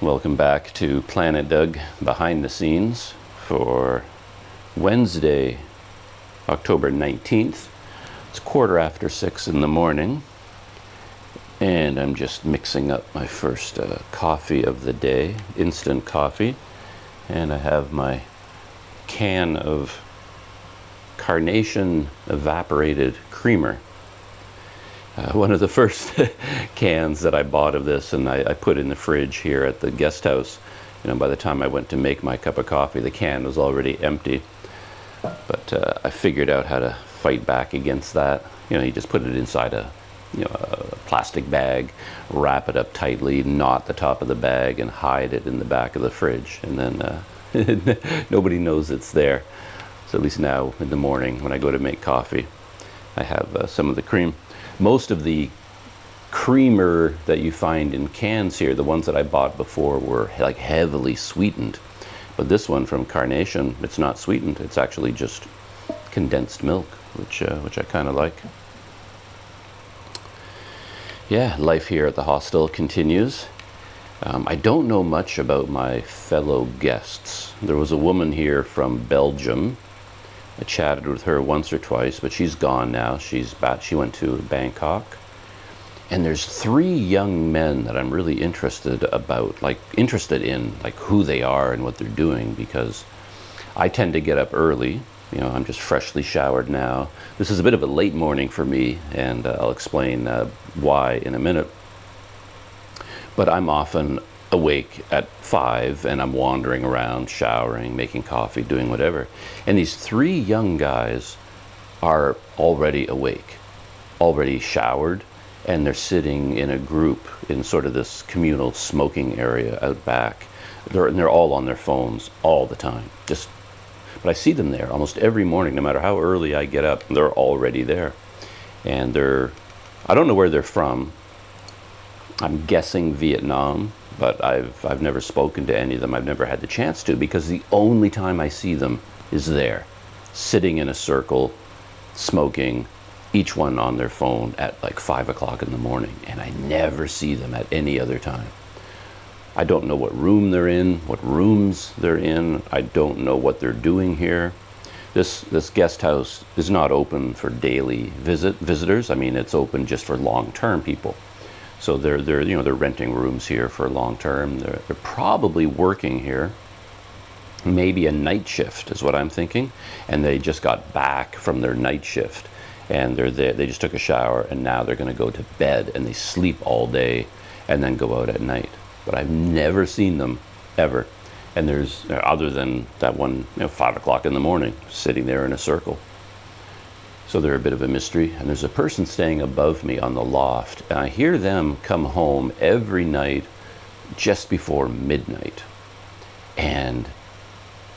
Welcome back to Planet Doug Behind the Scenes for Wednesday, October 19th. It's 6:15 in the morning, and I'm just mixing up my first coffee of the day, instant coffee, and I have my can of carnation evaporated creamer. One of the first cans that I bought of this, and I put in the fridge here at the guest house. By the time I went to make my cup of coffee, the can was already empty. But I figured out how to fight back against that. You just put it inside a plastic bag, wrap it up tightly, knot the top of the bag, and hide it in the back of the fridge. And then nobody knows it's there. So at least now in the morning when I go to make coffee, I have some of the cream. Most of the creamer that you find in cans here, the ones that I bought before, were like heavily sweetened. But this one from Carnation, it's not sweetened. It's actually just condensed milk, which I kind of like. Yeah, life here at the hostel continues. I don't know much about my fellow guests. There was a woman here from Belgium. I chatted with her once or twice, but she's gone now. She went to Bangkok. And there's 3 young men that I'm really interested in who they are and what they're doing, because I tend to get up early. I'm just freshly showered now. This is a bit of a late morning for me, and I'll explain why in a minute. But I'm often awake at 5, and I'm wandering around, showering, making coffee, doing whatever. And these 3 young guys are already awake, already showered, and they're sitting in a group in sort of this communal smoking area out back. They're all on their phones all the time. But I see them there almost every morning, no matter how early I get up. They're already there, and I don't know where they're from. I'm guessing Vietnam, but I've never spoken to any of them. I've never had the chance to, because the only time I see them is there, sitting in a circle, smoking, each one on their phone at like 5 o'clock in the morning, and I never see them at any other time. I don't know what room they're in, what rooms they're in. I don't know what they're doing here. This guest house is not open for daily visitors. I mean, it's open just for long-term people. So they're renting rooms here for long term. They're probably working here, maybe a night shift is what I'm thinking, and they just got back from their night shift, and they're there. They just took a shower, and now they're going to go to bed, and they sleep all day and then go out at night. But I've never seen them ever, and there's other than that one 5 o'clock in the morning sitting there in a circle. So they're a bit of a mystery. And there's a person staying above me on the loft, and I hear them come home every night just before midnight. And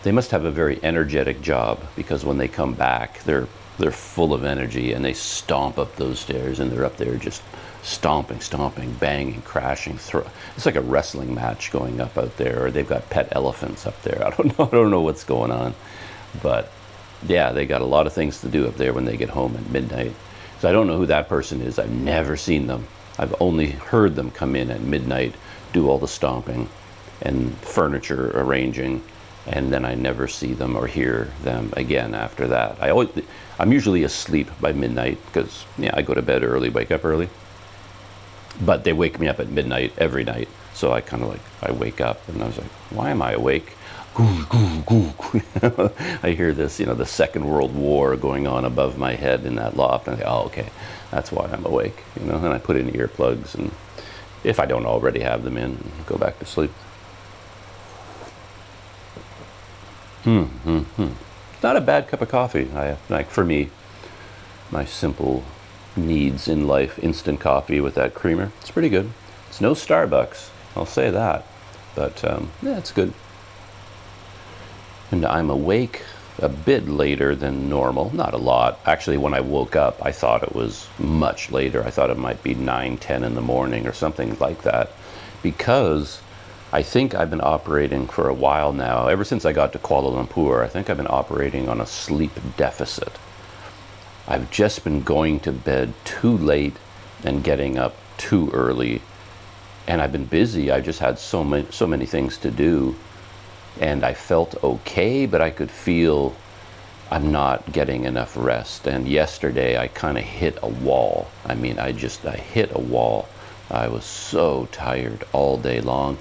they must have a very energetic job, because when they come back, they're full of energy, and they stomp up those stairs, and they're up there just stomping, banging, crashing. It's like a wrestling match going up out there, or they've got pet elephants up there. I don't know what's going on, but yeah, they got a lot of things to do up there when they get home at midnight. So I don't know who that person is. I've never seen them. I've only heard them come in at midnight, do all the stomping and furniture arranging, and then I never see them or hear them again after that. I'm usually asleep by midnight, because I go to bed early, wake up early. But they wake me up at midnight every night. So I I wake up, and I was like, why am I awake? I hear this, the Second World War going on above my head in that loft, and I think, oh, okay, that's why I'm awake, and I put in earplugs, and if I don't already have them in, go back to sleep. It's not a bad cup of coffee. For me, my simple needs in life, instant coffee with that creamer, it's pretty good. It's no Starbucks, I'll say that, but yeah, it's good. And I'm awake a bit later than normal, not a lot. Actually, when I woke up, I thought it was much later. I thought it might be 9, 10 in the morning or something like that, because I think I've been operating for a while now. Ever since I got to Kuala Lumpur, I think I've been operating on a sleep deficit. I've just been going to bed too late and getting up too early and I've been busy. I just had so many things to do, and I felt okay, but I could feel I'm not getting enough rest. And yesterday I kind of hit a wall. I mean, I hit a wall. I was so tired all day long.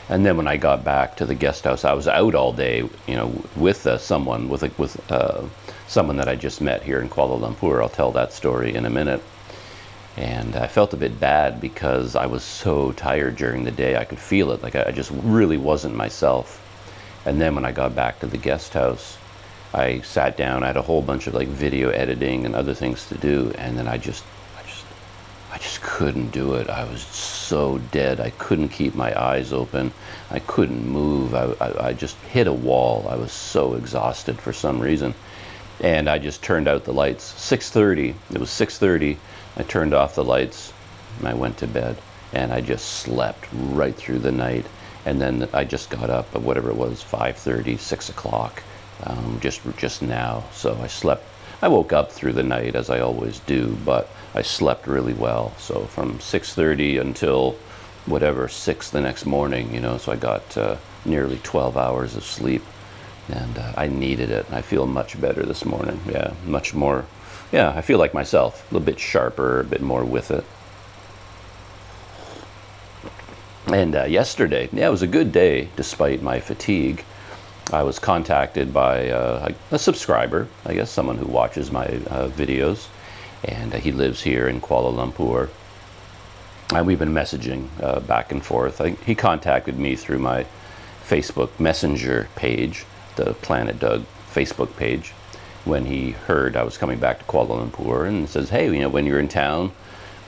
And then when I got back to the guest house, I was out all day, you know, with someone that I just met here in Kuala Lumpur. I'll tell that story in a minute. And I felt a bit bad because I was so tired during the day. I could feel it, like I just really wasn't myself. And then when I got back to the guest house, I sat down. I had a whole bunch of like video editing and other things to do, and then I just couldn't do it. I was so dead. I couldn't keep my eyes open. I couldn't move. I just hit a wall. I was so exhausted for some reason. And I just turned out the lights. 6:30. It was 6:30. I turned off the lights and I went to bed. And I just slept right through the night. And then I just got up at whatever it was, 5:30, 6 o'clock, just now. So I slept. I woke up through the night as I always do, but I slept really well. So from 6:30 until whatever, 6 the next morning, you know, so I got nearly 12 hours of sleep, and I needed it. I feel much better this morning. Yeah, much more. Yeah, I feel like myself, a little bit sharper, a bit more with it. And yesterday, yeah, it was a good day despite my fatigue. I was contacted by a subscriber, I guess someone who watches my videos, and he lives here in Kuala Lumpur. And we've been messaging back and forth. He contacted me through my Facebook Messenger page, the Planet Doug Facebook page, when he heard I was coming back to Kuala Lumpur, and says, hey, you know, when you're in town,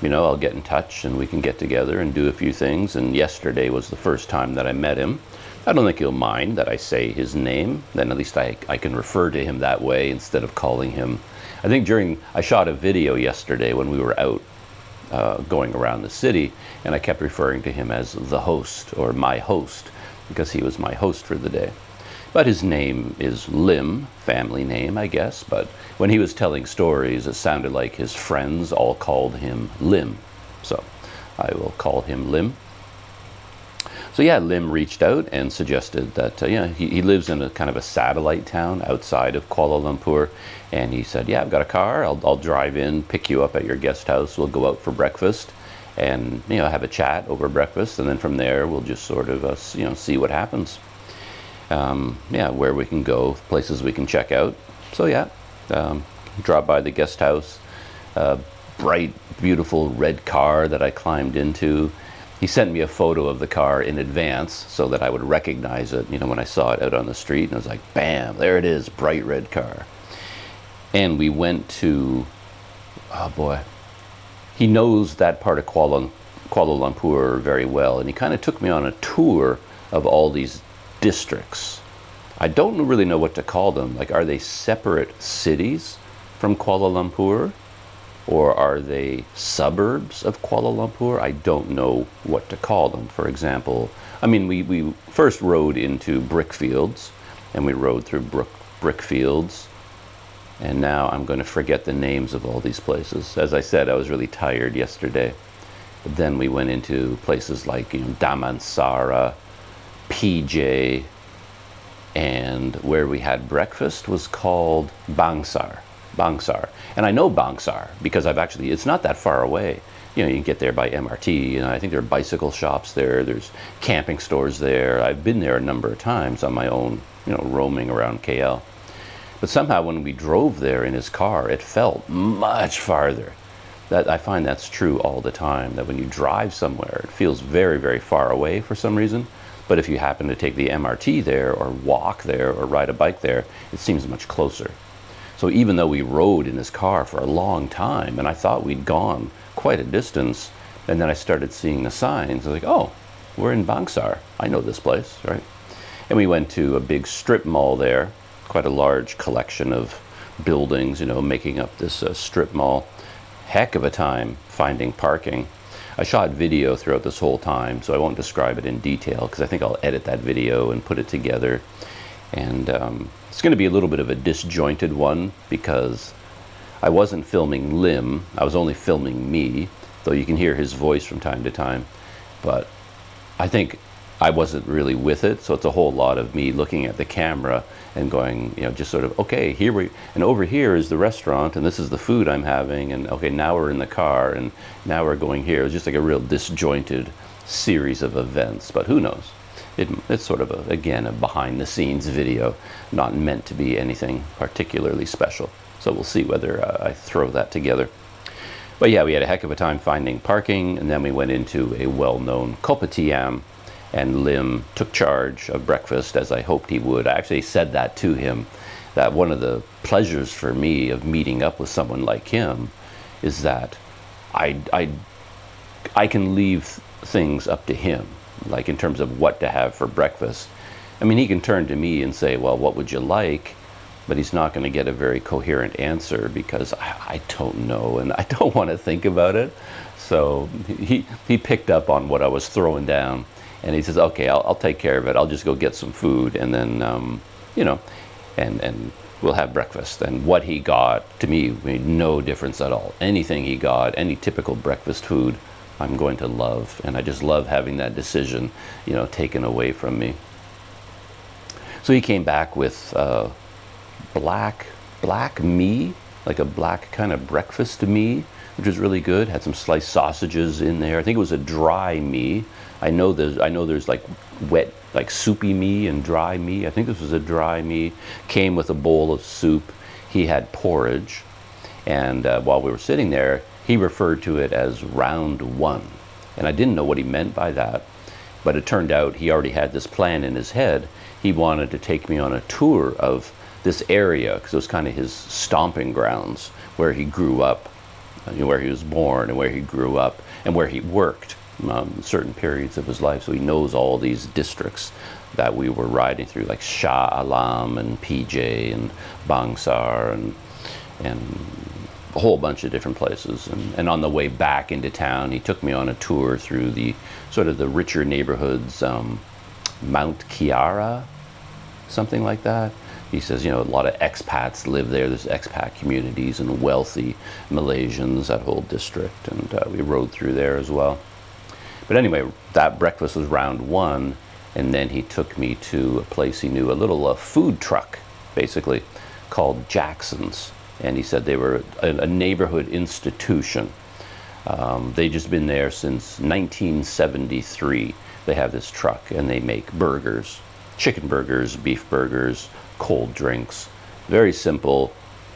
you know, I'll get in touch and we can get together and do a few things. And yesterday was the first time that I met him. I don't think he'll mind that I say his name. Then at least I can refer to him that way instead of calling him. I think I shot a video yesterday when we were out going around the city, and I kept referring to him as the host or my host because he was my host for the day. But his name is Lim, family name, I guess. But when he was telling stories, it sounded like his friends all called him Lim. So I will call him Lim. So yeah, Lim reached out and suggested that, he lives in a kind of a satellite town outside of Kuala Lumpur. And he said, yeah, I've got a car. I'll drive in, pick you up at your guest house. We'll go out for breakfast and, you know, have a chat over breakfast. And then from there, we'll just sort of, see what happens. Where we can go, places we can check out. So yeah, drop by the guest house, bright, beautiful red car that I climbed into. He sent me a photo of the car in advance so that I would recognize it, you know, when I saw it out on the street. And I was like, bam, there it is, bright red car. And we went to, oh boy, he knows that part of Kuala Lumpur very well. And he kind of took me on a tour of all these districts. I don't really know what to call them. Like, are they separate cities from Kuala Lumpur? Or are they suburbs of Kuala Lumpur? I don't know what to call them. For example, I mean, we first rode into brick fields, and we rode through brick fields, and now I'm going to forget the names of all these places. As I said, I was really tired yesterday. But then we went into places like, you know, Damansara, PJ, and where we had breakfast was called Bangsar. And I know Bangsar because it's not that far away. You know, you can get there by MRT, and I think there are bicycle shops there, there's camping stores there. I've been there a number of times on my own, you know, roaming around KL. But somehow when we drove there in his car, it felt much farther. I find that's true all the time, that when you drive somewhere, it feels very, very far away for some reason. But if you happen to take the MRT there, or walk there, or ride a bike there, it seems much closer. So even though we rode in his car for a long time, and I thought we'd gone quite a distance, and then I started seeing the signs, I was like, oh, we're in Bangsar. I know this place, right? And we went to a big strip mall there, quite a large collection of buildings, you know, making up this strip mall. Heck of a time finding parking. I shot video throughout this whole time, so I won't describe it in detail because I think I'll edit that video and put it together. And it's going to be a little bit of a disjointed one because I wasn't filming Lim, I was only filming me, though you can hear his voice from time to time. But I think I wasn't really with it, so it's a whole lot of me looking at the camera and going, you know, just sort of, okay, and over here is the restaurant, and this is the food I'm having, and okay, now we're in the car, and now we're going here. It was just like a real disjointed series of events, but who knows? It's sort of, again, a behind-the-scenes video, not meant to be anything particularly special. So we'll see whether I throw that together. But yeah, we had a heck of a time finding parking, and then we went into a well-known Kopitiam, and Lim took charge of breakfast, as I hoped he would. I actually said that to him, that one of the pleasures for me of meeting up with someone like him is that I can leave things up to him, like in terms of what to have for breakfast. I mean, he can turn to me and say, well, what would you like? But he's not going to get a very coherent answer because I don't know, and I don't want to think about it. So he picked up on what I was throwing down, and he says, okay, I'll take care of it. I'll just go get some food, and then, you know, and we'll have breakfast. And what he got, to me, made no difference at all. Anything he got, any typical breakfast food, I'm going to love. And I just love having that decision, you know, taken away from me. So he came back with black mee, like a black kind of breakfast mee, which was really good. Had some sliced sausages in there. I think it was a dry mee. I know there's like wet, like soupy mee and dry mee. I think this was a dry mee. Came with a bowl of soup. He had porridge, and while we were sitting there, he referred to it as round one, and I didn't know what he meant by that. But it turned out he already had this plan in his head. He wanted to take me on a tour of this area, because it was kind of his stomping grounds, where he grew up, where he was born, and where he grew up, and where he worked certain periods of his life. So he knows all these districts that we were riding through, like Shah Alam and PJ and Bangsar and a whole bunch of different places. And on the way back into town, he took me on a tour through the sort of the richer neighborhoods, Mount Kiara, something like that. He says, you know, a lot of expats live there. There's expat communities and wealthy Malaysians, that whole district. And we rode through there as well. But anyway, that breakfast was round one. And then he took me to a place he knew, a little food truck, basically, called Jackson's. And he said they were a neighborhood institution. They'd just been there since 1973. They have this truck, and they make burgers, chicken burgers, beef burgers, cold drinks. Very simple.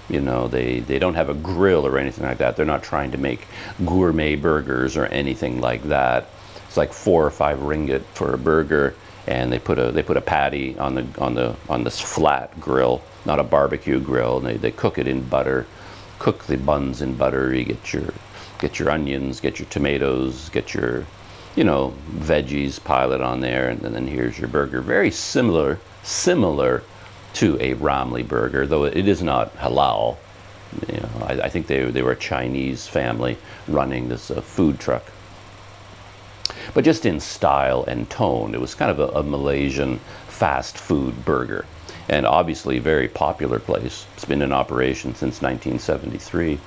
You know, they don't have a grill or anything like that. They're not trying to make gourmet burgers or anything like that. It's like 4 or 5 ringgit for a burger, and they put a patty on this flat grill, not a barbecue grill, and they cook it in butter, cook the buns in butter. You get your onions, get your tomatoes, get your, you know, veggies, pile it on there, and then here's your burger. Very similar to a Ramly burger, though it is not halal. You know, I think they were a Chinese family running this food truck. But just in style and tone, it was kind of a Malaysian fast food burger. And obviously a very popular place. It's been in operation since 1973.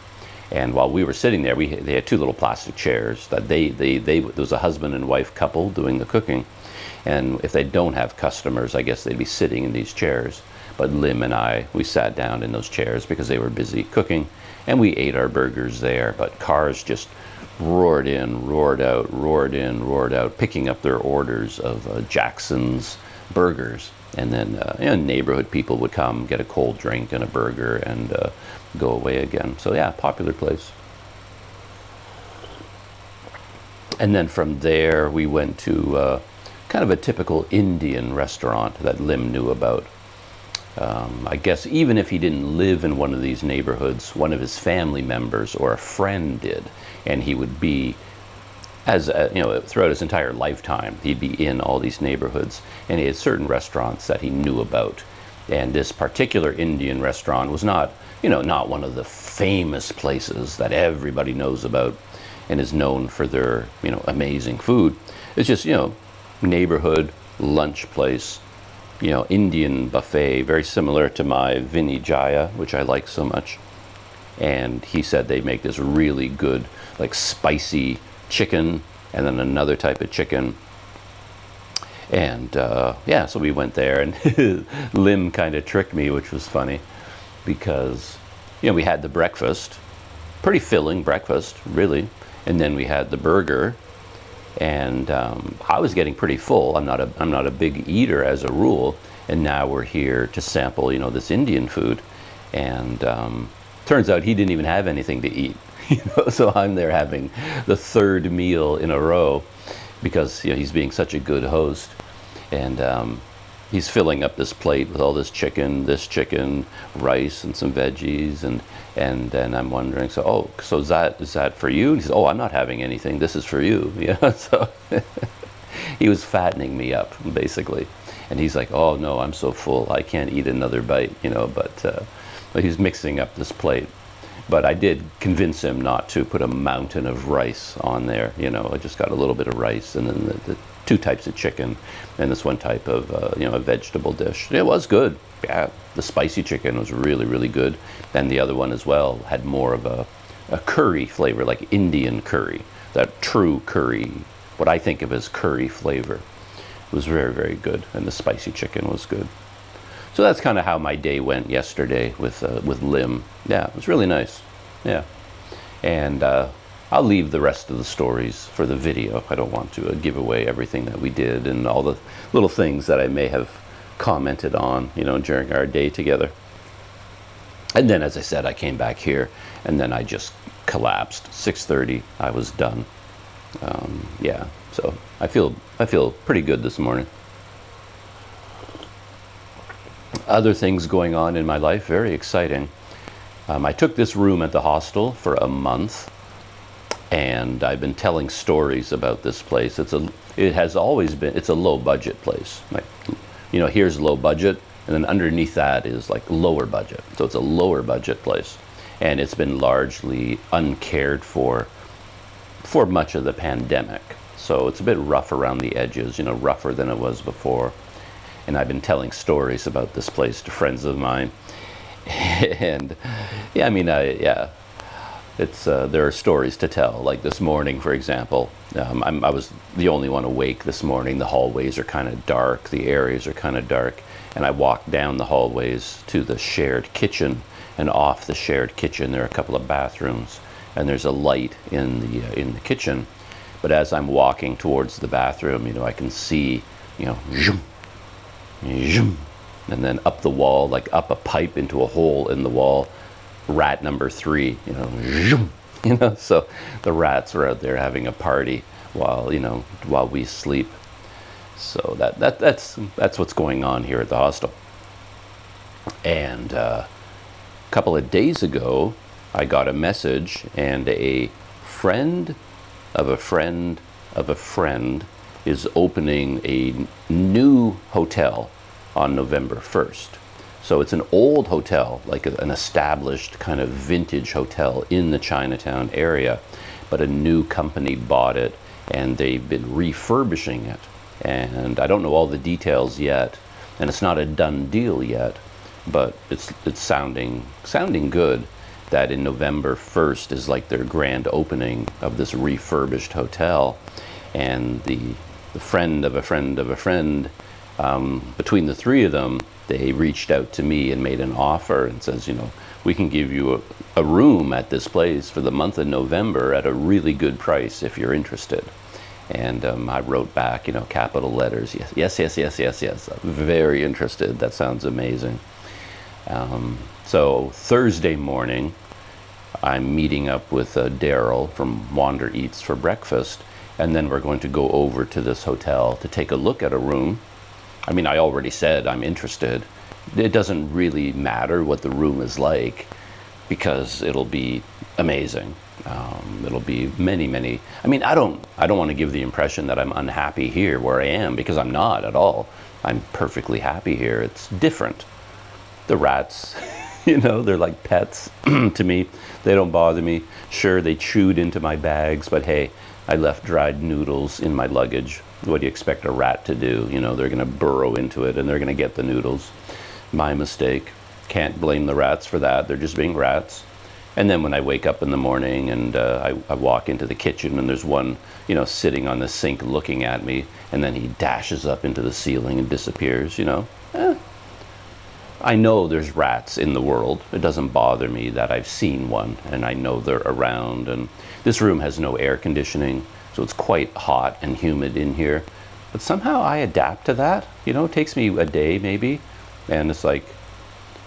And while we were sitting there, they had 2 little plastic chairs that there was a husband and wife couple doing the cooking. And if they don't have customers, I guess they'd be sitting in these chairs. But Lim and I, we sat down in those chairs because they were busy cooking, and we ate our burgers there. But cars just roared in, roared out, roared in, roared out, picking up their orders of Jackson's burgers. And then you know, neighborhood people would come, get a cold drink and a burger, and go away again. So yeah, popular place. And then from there, we went to kind of a typical Indian restaurant that Lim knew about. I guess even if he didn't live in one of these neighborhoods, one of his family members or a friend did, and he would be, as you know, throughout his entire lifetime, he'd be in all these neighborhoods, and he had certain restaurants that he knew about. And this particular Indian restaurant was not, you know, not one of the famous places that everybody knows about and is known for their, you know, amazing food. It's just, you know, neighborhood lunch place, you know, Indian buffet, very similar to my Vinny Jaya, which I like so much. and he said they make this really good, like, spicy chicken, and then another type of chicken. And yeah, so we went there, and Lim kind of tricked me, which was funny, because, you know, we had the breakfast, pretty filling breakfast, really, and then we had the burger, and I was getting pretty full. I'm not a big eater as a rule, and now we're here to sample, you know, this Indian food, and turns out he didn't even have anything to eat, you know, so I'm there having the third meal in a row, because, you know, he's being such a good host, and he's filling up this plate with all this chicken, rice, and some veggies, and then I'm wondering, so is that for you? And he says, oh, I'm not having anything. This is for you. Yeah, so he was fattening me up, basically, and he's like, oh no, I'm so full, I can't eat another bite, you know. But he's mixing up this plate. But I did convince him not to put a mountain of rice on there. You know, I just got a little bit of rice, and then the two types of chicken, and this one type of, you know, a vegetable dish. It was good. Yeah, the spicy chicken was really, really good. And the other one as well had more of a curry flavor, like Indian curry, that true curry, what I think of as curry flavor. It was very, very good, and the spicy chicken was good. So that's kind of how my day went yesterday with Lim. Yeah, it was really nice. Yeah, and I'll leave the rest of the stories for the video. I don't want to give away everything that we did and all the little things that I may have commented on, you know, during our day together. And then, as I said, I came back here, and then I just collapsed. 6:30, I was done. Yeah, so I feel pretty good this morning. Other things going on in my life, very exciting. I took this room at the hostel for a month, and I've been telling stories about this place. It has always been, it's a low budget place. Like, you know, here's low budget, and then underneath that is like lower budget. So it's a lower budget place, and it's been largely uncared for much of the pandemic. So it's a bit rough around the edges, you know, rougher than it was before. And I've been telling stories about this place to friends of mine, and yeah, I mean, yeah, it's there are stories to tell. Like this morning, for example, I was the only one awake this morning. The hallways are kind of dark, the areas are kind of dark, and I walked down the hallways to the shared kitchen, and off the shared kitchen there are a couple of bathrooms, and there's a light in the kitchen. But as I'm walking towards the bathroom, you know, I can see, you know, zoom, zoom, and then up the wall, like up a pipe into a hole in the wall, rat number 3, you know, zoom, you know, so the rats are out there having a party while, you know, while we sleep. So that's what's going on here at the hostel. And a couple of days ago, I got a message, and a friend of a friend of a friend is opening a new hotel on November 1st. So it's an old hotel, like an established kind of vintage hotel in the Chinatown area, but a new company bought it, and they've been refurbishing it. And I don't know all the details yet, and it's not a done deal yet, but it's sounding good that in November 1st is like their grand opening of this refurbished hotel. And the friend of a friend of a friend, between the three of them, they reached out to me and made an offer and says, you know, we can give you a room at this place for the month of November at a really good price if you're interested. And I wrote back, you know, capital letters, yes, very interested, that sounds amazing. So Thursday morning, I'm meeting up with Daryl from Wander Eats for breakfast, and then we're going to go over to this hotel to take a look at a room. I mean, I already said I'm interested. It doesn't really matter what the room is like, because it'll be amazing. It'll be many. I mean, I don't want to give the impression that I'm unhappy here where I am, because I'm not at all. I'm perfectly happy here. It's different. The rats, you know, they're like pets to me. They don't bother me. Sure, they chewed into my bags, but hey, I left dried noodles in my luggage. What do you expect a rat to do? You know, they're going to burrow into it and they're going to get the noodles. My mistake. Can't blame the rats for that. They're just being rats. And then when I wake up in the morning and I walk into the kitchen and there's one, you know, sitting on the sink looking at me, and then he dashes up into the ceiling and disappears, you know. I know there's rats in the world. It doesn't bother me that I've seen one and I know they're around. And this room has no air conditioning, so it's quite hot and humid in here. But somehow I adapt to that. You know, it takes me a day maybe, and it's like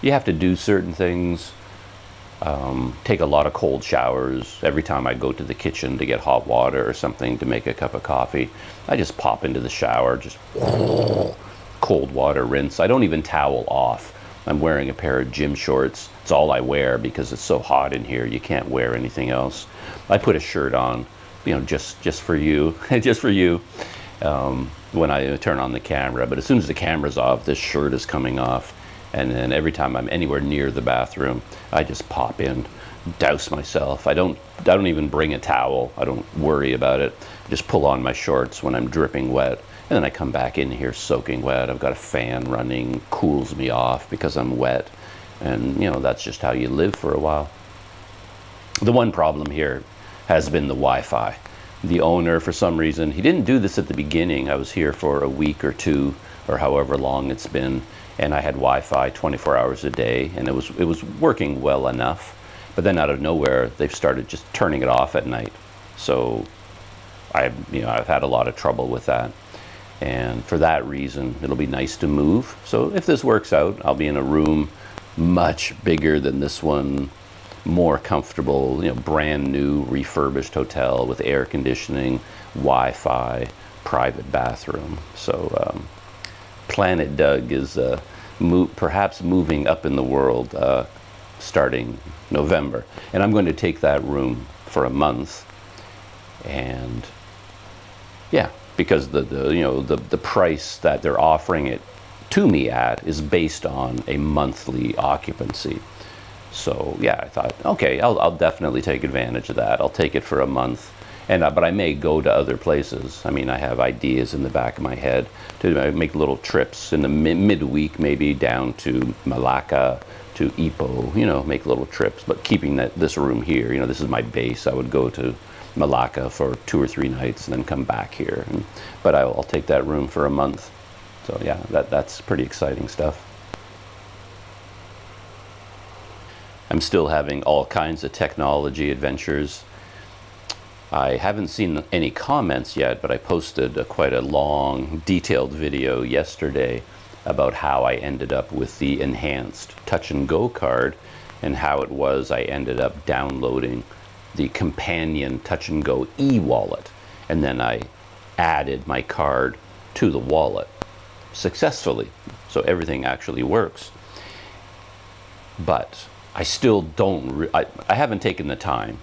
you have to do certain things. Take a lot of cold showers. Every time I go to the kitchen to get hot water or something to make a cup of coffee, I just pop into the shower, just cold water rinse. I don't even towel off. I'm wearing a pair of gym shorts. It's all I wear because it's so hot in here. You can't wear anything else. I put a shirt on, you know, just for you, just for you, when I turn on the camera. But as soon as the camera's off, this shirt is coming off. And then every time I'm anywhere near the bathroom, I just pop in, douse myself. I don't even bring a towel. I don't worry about it. I just pull on my shorts when I'm dripping wet. And then I come back in here soaking wet. I've got a fan running, cools me off because I'm wet. And, you know, that's just how you live for a while. The one problem here has been the Wi-Fi. The owner, for some reason, he didn't do this at the beginning. I was here for a week or two, or however long it's been. And I had Wi-Fi 24 hours a day, and it was working well enough. But then out of nowhere, they've started just turning it off at night. So I've had a lot of trouble with that. And for that reason, it'll be nice to move. So if this works out, I'll be in a room much bigger than this one, more comfortable, you know, brand new refurbished hotel with air conditioning, Wi-Fi, private bathroom. So Planet Doug is perhaps moving up in the world starting November, and I'm going to take that room for a month. And yeah, because the price that they're offering it to me at is based on a monthly occupancy. So yeah, I thought, okay, I'll definitely take advantage of that. I'll take it for a month. And but I may go to other places. I mean, I have ideas in the back of my head to make little trips in the midweek, maybe down to Malacca, to Ipoh, you know, make little trips, but keeping this room here. You know, this is my base. I would go to Malacca for 2 or 3 nights and then come back here. But I'll take that room for a month. So yeah, that's pretty exciting stuff. I'm still having all kinds of technology adventures. I haven't seen any comments yet, but I posted quite a long, detailed video yesterday about how I ended up with the enhanced Touch and Go card and how it was I ended up downloading the companion Touch and Go eWallet. And then I added my card to the wallet successfully. So everything actually works. But I still don't, I haven't taken the time.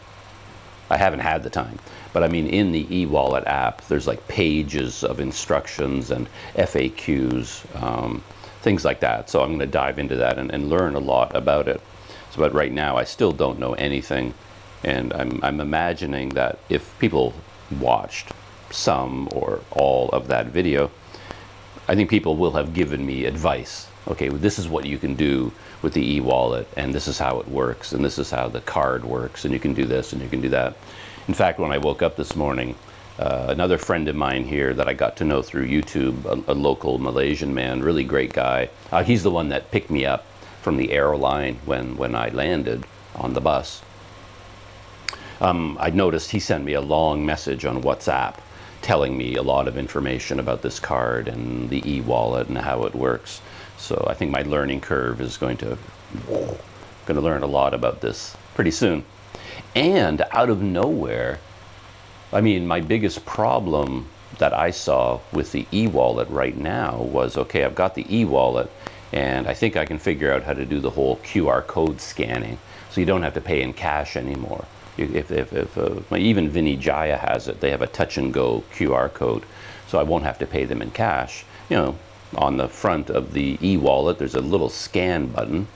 I haven't had the time, but I mean, in the eWallet app, there's like pages of instructions and FAQs, things like that. So I'm going to dive into that and learn a lot about it. So, but right now, I still don't know anything, and I'm imagining that if people watched some or all of that video, I think people will have given me advice. Okay, well, this is what you can do with the e-wallet, and this is how it works, and this is how the card works, and you can do this and you can do that. In fact, when I woke up this morning, another friend of mine here that I got to know through YouTube, a local Malaysian man, really great guy. He's the one that picked me up from the airline when I landed on the bus. I noticed he sent me a long message on WhatsApp telling me a lot of information about this card and the e-wallet and how it works. So I think my learning curve is going to learn a lot about this pretty soon. And out of nowhere, I mean, my biggest problem that I saw with the e-wallet right now was, okay, I've got the e-wallet and I think I can figure out how to do the whole QR code scanning so you don't have to pay in cash anymore. Even Vinny Jaya has it. They have a touch and go QR code, so I won't have to pay them in cash. You know, on the front of the e-wallet, there's a little scan button.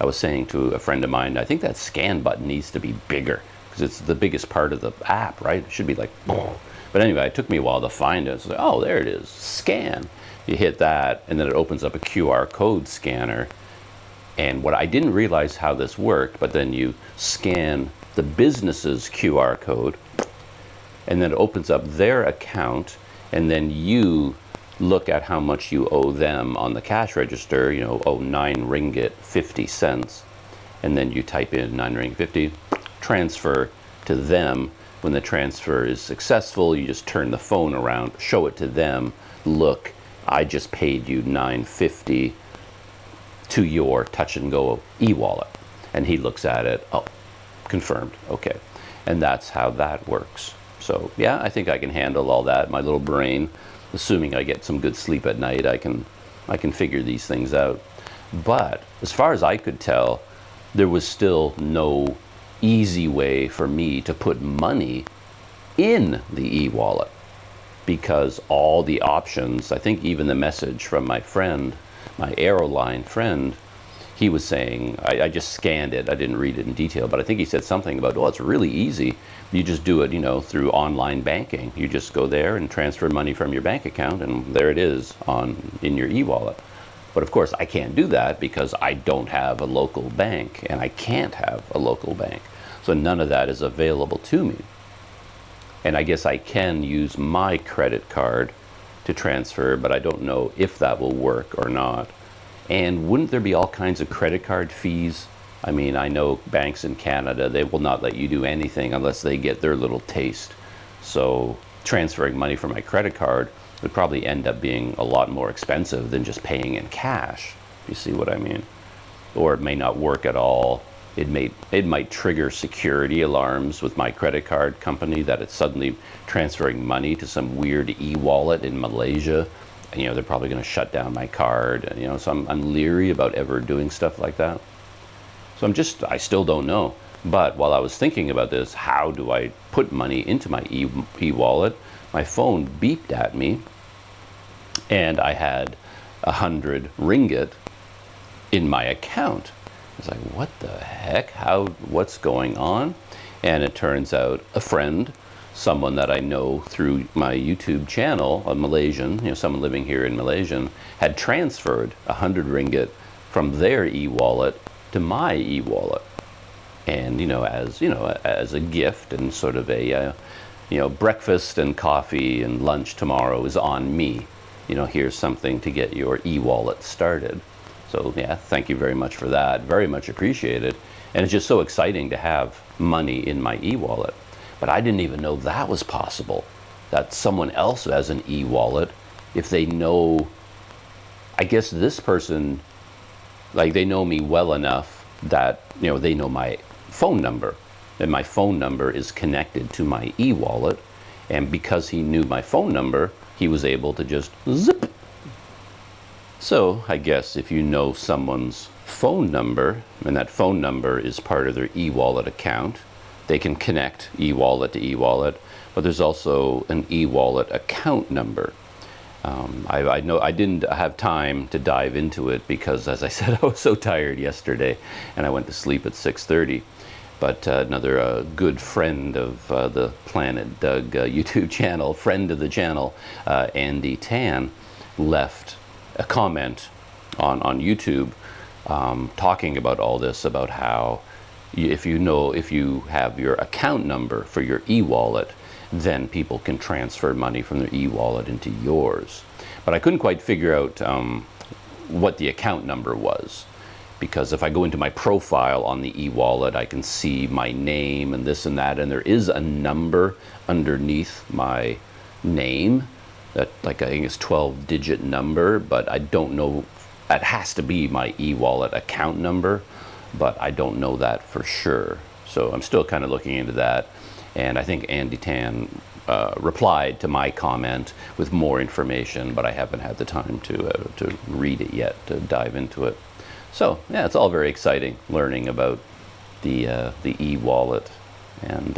I was saying to a friend of mine, I think that scan button needs to be bigger because it's the biggest part of the app, right? It should be like, but anyway, it took me a while to find it. So like, oh, there it is, scan. You hit that, and then it opens up a QR code scanner. And what I didn't realize how this worked, but then you scan the business's QR code, and then it opens up their account, and then you look at how much you owe them on the cash register, you know, oh, 9 ringgit 50 cents, and then you type in 9 ringgit 50, transfer to them. When the transfer is successful, you just turn the phone around, show it to them, look, I just paid you 9.50 to your touch and go e-wallet. And he looks at it, oh, confirmed, okay. And that's how that works. So yeah, I think I can handle all that. My little brain, assuming I get some good sleep at night, I can figure these things out. But as far as I could tell, there was still no easy way for me to put money in the e-wallet, because all the options, I think even the message from my friend, my airline friend, he was saying, I just scanned it, I didn't read it in detail, but I think he said something about, oh, it's really easy. You just do it, you know, through online banking. You just go there and transfer money from your bank account, and there it is in your e-wallet. But of course, I can't do that because I don't have a local bank, and I can't have a local bank. So none of that is available to me. And I guess I can use my credit card to transfer, but I don't know if that will work or not. And wouldn't there be all kinds of credit card fees? I mean, I know banks in Canada, they will not let you do anything unless they get their little taste. So transferring money from my credit card would probably end up being a lot more expensive than just paying in cash. You see what I mean? Or it may not work at all. It might trigger security alarms with my credit card company that it's suddenly transferring money to some weird e-wallet in Malaysia. And, you know, they're probably going to shut down my card. And, you know, so I'm leery about ever doing stuff like that. So I still don't know. But while I was thinking about this, how do I put money into my e-wallet? My phone beeped at me, and I had 100 ringgit in my account. I was like, what the heck? What's going on? And it turns out a friend, someone that I know through my YouTube channel, a Malaysian, you know, someone living here in Malaysia, had transferred 100 ringgit from their e-wallet to my e-wallet. And, you know, as a gift, and sort of a, you know, breakfast and coffee and lunch tomorrow is on me. You know, here's something to get your e-wallet started. So yeah, thank you very much for that. Very much appreciated. And it's just so exciting to have money in my e-wallet. But I didn't even know that was possible, that someone else has an e-wallet, if they know, I guess this person, like, they know me well enough that, you know, they know my phone number, and my phone number is connected to my e-wallet. And because he knew my phone number, he was able to just zip. So I guess if you know someone's phone number, and that phone number is part of their e-wallet account, they can connect e-wallet to e-wallet. But there's also an e-wallet account number. I know I didn't have time to dive into it because, as I said, I was so tired yesterday, and I went to sleep at 6:30. But another good friend of the Planet Doug YouTube channel, friend of the channel, Andy Tan, left a comment on YouTube talking about all this, about how if you have your account number for your e-wallet, then people can transfer money from their e-wallet into yours. But I couldn't quite figure out what the account number was, because if I go into my profile on the e-wallet, I can see my name and this and that, and there is a number underneath my name that, like, I think it's 12-digit number, but I don't know, it has to be my e-wallet account number, but I don't know that for sure. So I'm still kind of looking into that. And I think Andy Tan replied to my comment with more information, but I haven't had the time to read it yet, to dive into it. So yeah, it's all very exciting learning about the e-wallet, and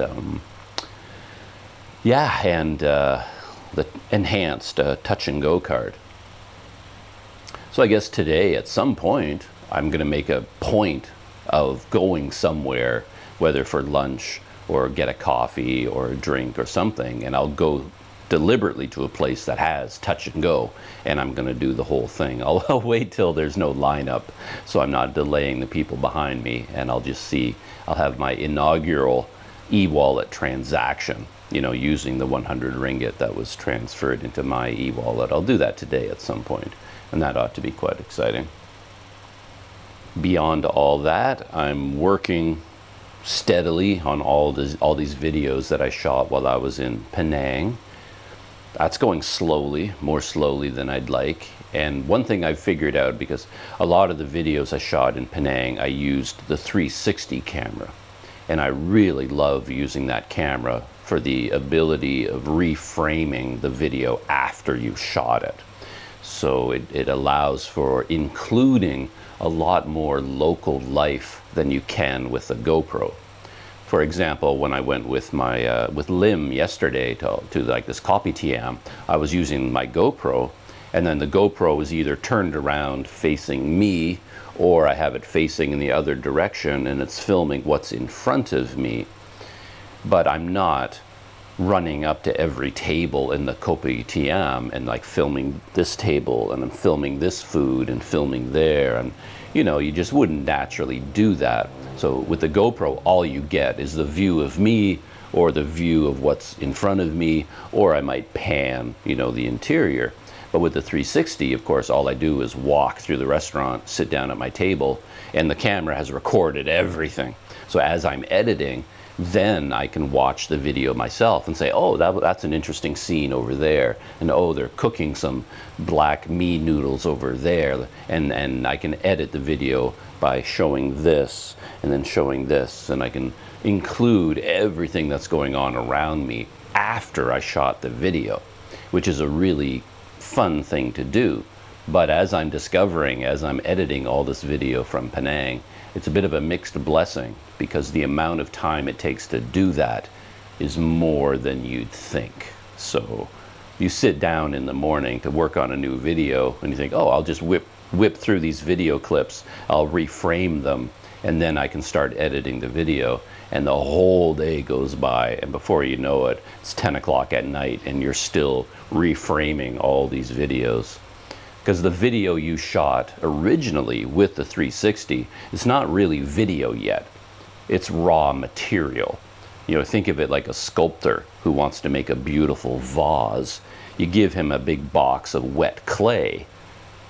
the enhanced touch and go card. So I guess today at some point I'm going to make a point of going somewhere, whether for lunch or get a coffee or a drink or something, and I'll go deliberately to a place that has touch and go, and I'm going to do the whole thing. I'll wait till there's no lineup, so I'm not delaying the people behind me, and I'll just see. I'll have my inaugural eWallet transaction, you know, using the 100 ringgit that was transferred into my eWallet. I'll do that today at some point, and that ought to be quite exciting. Beyond all that, I'm working steadily on all these videos that I shot while I was in Penang. That's going slowly, more slowly than I'd like. And one thing I've figured out, because a lot of the videos I shot in Penang, I used the 360 camera. And I really love using that camera for the ability of reframing the video after you shot it. So it allows for including a lot more local life than you can with a GoPro. For example, when I went with my with Lim yesterday to like this kopitiam, I was using my GoPro, and then the GoPro was either turned around facing me, or I have it facing in the other direction and it's filming what's in front of me. But I'm not running up to every table in the kopitiam and like filming this table, and I'm filming this food and filming there, and you know, you just wouldn't naturally do that. So with the GoPro, all you get is the view of me, or the view of what's in front of me, or I might pan, you know, the interior. But with the 360, of course, all I do is walk through the restaurant, sit down at my table, and the camera has recorded everything. So as I'm editing, then I can watch the video myself and say, oh, that's an interesting scene over there, and oh, they're cooking some black mee noodles over there, and I can edit the video by showing this and then showing this, and I can include everything that's going on around me after I shot the video, which is a really fun thing to do. But as I'm discovering, as I'm editing all this video from Penang, it's a bit of a mixed blessing, because the amount of time it takes to do that is more than you'd think. So you sit down in the morning to work on a new video and you think, oh, I'll just whip through these video clips, I'll reframe them, and then I can start editing the video. And the whole day goes by, and before you know it, it's 10 o'clock at night and you're still reframing all these videos. Because the video you shot originally with the 360 is not really video yet. It's raw material. You know, think of it like a sculptor who wants to make a beautiful vase. You give him a big box of wet clay.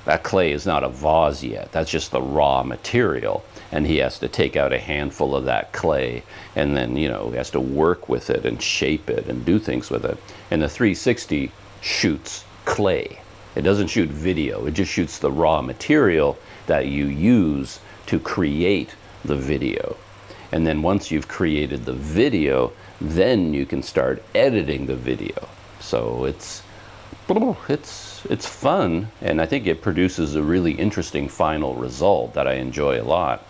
That clay is not a vase yet. That's just the raw material. And he has to take out a handful of that clay, and then, you know, he has to work with it and shape it and do things with it. And the 360 shoots clay. It doesn't shoot video. It just shoots the raw material that you use to create the video. And then once you've created the video, then you can start editing the video. So it's fun, and I think it produces a really interesting final result that I enjoy a lot,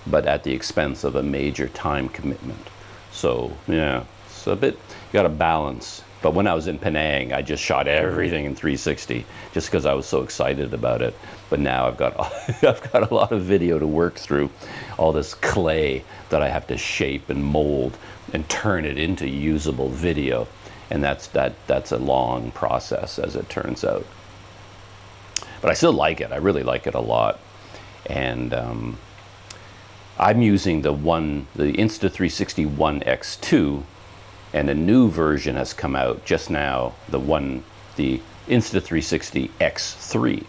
but at the expense of a major time commitment. So yeah, it's a bit, you got to balance. But when I was in Penang, I just shot everything in 360 just because I was so excited about it. But now I've got a lot of video to work through, all this clay that I have to shape and mold and turn it into usable video. And that's a long process, as it turns out. But I still like it. I really like it a lot. And I'm using the Insta360 One X2, and a new version has come out just now, the Insta360 X3,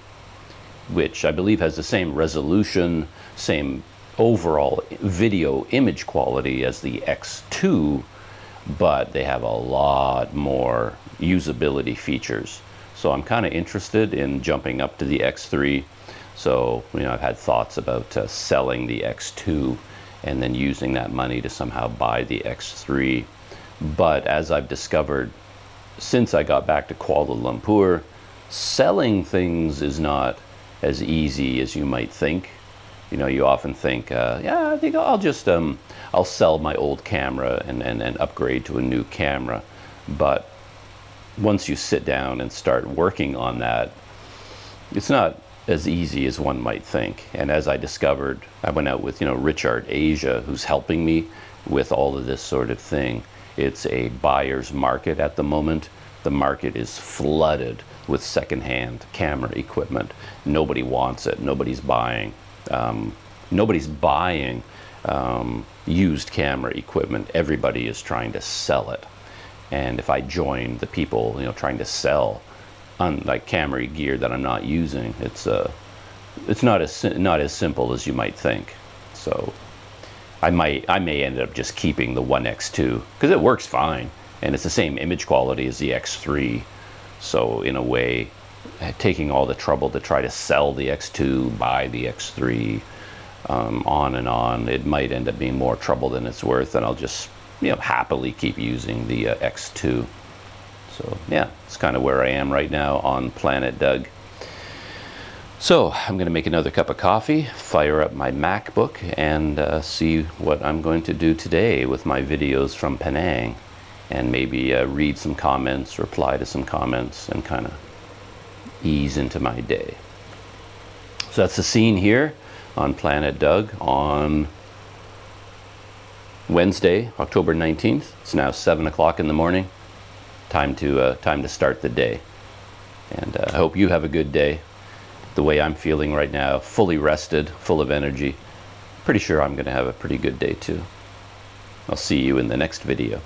which I believe has the same resolution, same overall video image quality as the X2, but they have a lot more usability features. So I'm kind of interested in jumping up to the X3. So, you know, I've had thoughts about selling the X2 and then using that money to somehow buy the X3. But as I've discovered since I got back to Kuala Lumpur, selling things is not as easy as you might think. You know, you often think, yeah, I think I'll just, I'll sell my old camera and upgrade to a new camera. But once you sit down and start working on that, it's not as easy as one might think. And as I discovered, I went out with, you know, Richard Asia, who's helping me with all of this sort of thing. It's a buyer's market at the moment. The market is flooded with secondhand camera equipment. Nobody wants it. Nobody's buying. Nobody's buying used camera equipment. Everybody is trying to sell it. And if I join the people, you know, trying to sell like camera gear that I'm not using, it's not as simple as you might think. So I may end up just keeping the One X2 because it works fine and it's the same image quality as the X3. So in a way, taking all the trouble to try to sell the X2, buy the X3, on and on, it might end up being more trouble than it's worth, and I'll just, you know, happily keep using the X2. So yeah, it's kind of where I am right now on Planet Doug. So I'm going to make another cup of coffee, fire up my MacBook, and see what I'm going to do today with my videos from Penang, and maybe read some comments, reply to some comments, and kind of ease into my day. So that's the scene here on Planet Doug on Wednesday, October 19th. It's now 7 o'clock in the morning. Time to start the day. And I hope you have a good day. The way I'm feeling right now, fully rested, full of energy. Pretty sure I'm going to have a pretty good day too. I'll see you in the next video.